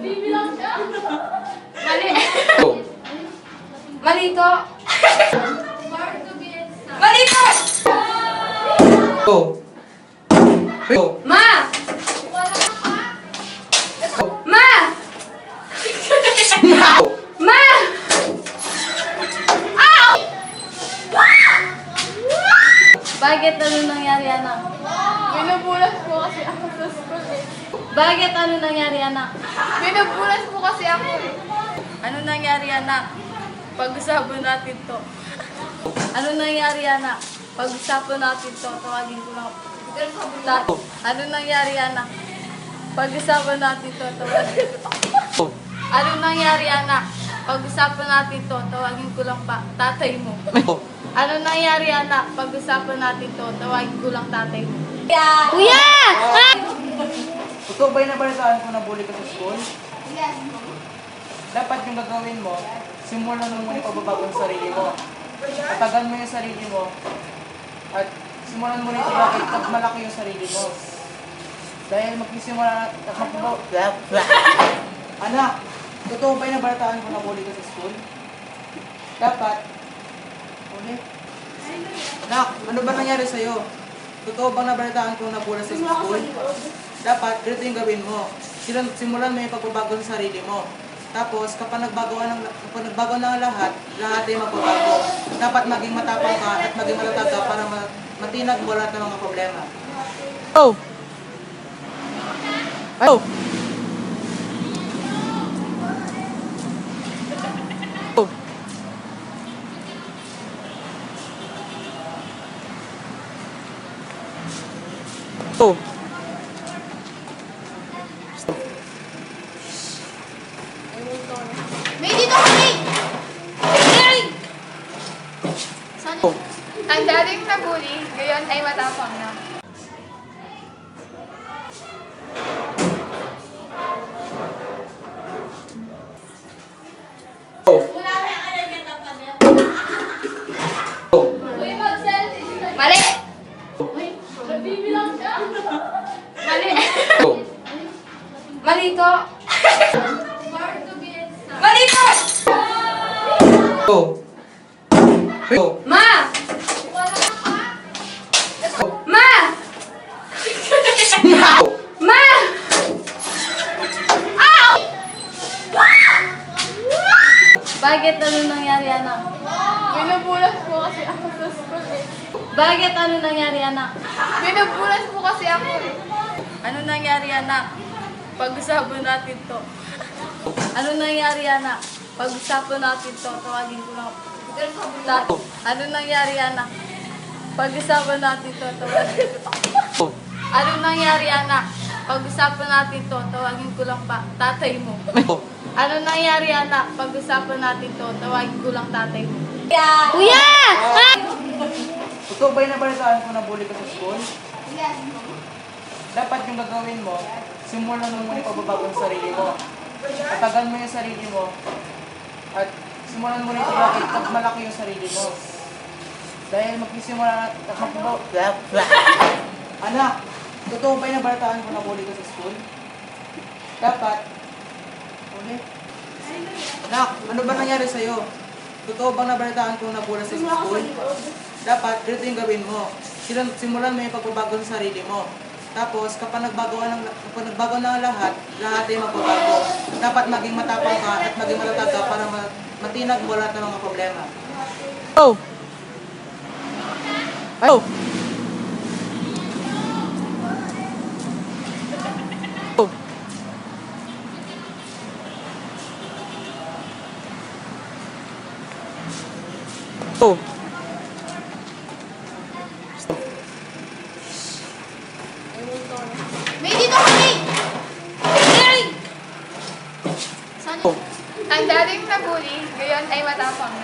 Nagbibilang siya. Mali. Mali to. Bar to be exact. Mali to! Go. Go. Ma! Wala ka. Ma! Ma! Ow! Bakit ano nangyari, anak? Binubulas po kasi ako sa school eh. Bakit ano nangyari, anak? Binubulas po kasi ako eh. Ano nangyari, anak? Pag-usapan natin to. Ano nangyari, anak? Pag-usapan natin to. Tawagin ko lang. Ano nangyari, anak? Pag-usapan natin to. Tawagin ko. Ano nangyari, anak? Pag-usapan natin to. Tawagin ko lang pa. Tatay mo. Ano nangyari, anak? Pag-usapan natin to. Tawagin ko lang tatay mo. Kuya! Ikaw ba'y nabalitaan ko na bully ka sa school? Dapat yung gagawin mo, simulan mo muna yung pagbabago ng sarili mo. Patagan mo yung sarili mo, at simulan mo rin ilaki pag malaki yung sarili mo. Dahil magsisimula Anak, totoo ba'y nabalitaan ko na bully ka sa school? Dapat, ulit. Anak, ano ba nangyari sa'yo? Totoo bang nabalitaan ko na bully sa school? Dapat, dito yung gawin mo. Simulan mo yung pagbabago sa sarili mo. Tapos, kapag nagbago ng lahat ay magbabago. Dapat maging matapang ka at maging matatag ka para matinag mo lahat ng mga problema. Oh! Oh! Oh! Oh! May dito kami! Hey! Oh! Ang dating na bully, ngayon ay matapang na. Oh! Oh! Uy, mag-selfie! Mali! Nagbibilang siya. Mali. Oh! Mali to. Bar to be exact. Mali to! Oh! Oh! Ma! Wala ka. Ma! Ma! Ow! Bakit ano nangyari, anak? Binubulas po kasi ako sa school eh. Bakit ano nangyari, anak? Binubulas po kasi ako eh. Ano nangyari, anak? Pag-usapan natin to. Ano nangyari, anak? Pag-usapan natin to. Tawagin ko lang. Ano nangyari, anak? Pag-usapan natin to. Tawagin ko. Ano nangyari, anak? Pag-usapan natin to. Tawagin ko lang pa. Tatay mo. Ano nangyari, anak? Pag-usapan natin to. Tawagin ko lang tatay mo. Kuya! Ikaw ba'y nabalitaan ko na bully ka sa school? Dapat yung gagawin mo, simulan mo muna yung pagbabago ng sarili mo. Patagan mo yung sarili mo, at simulan mo rin ilaki pag malaki yung sarili mo. Dahil magsisimula Anak, totoo ba'y nabalitaan ko na bully ka sa school? Dapat, ulit. Anak, ano ba nangyari sa'yo? Totoo bang nabalitaan ko na bully sa school? Dapat, dito yung gawin mo. Simulan mo yung pagbabago sa sarili mo. Tapos, kapag nagbago ng lahat ay magbabago. Dapat maging matapang ka at maging matatag ka para matinag mo lahat ng mga problema. Oh! Oh! Oh! Oh! May dito kami! Hey! Oh! Ang dating na bully, ngayon ay matapang na.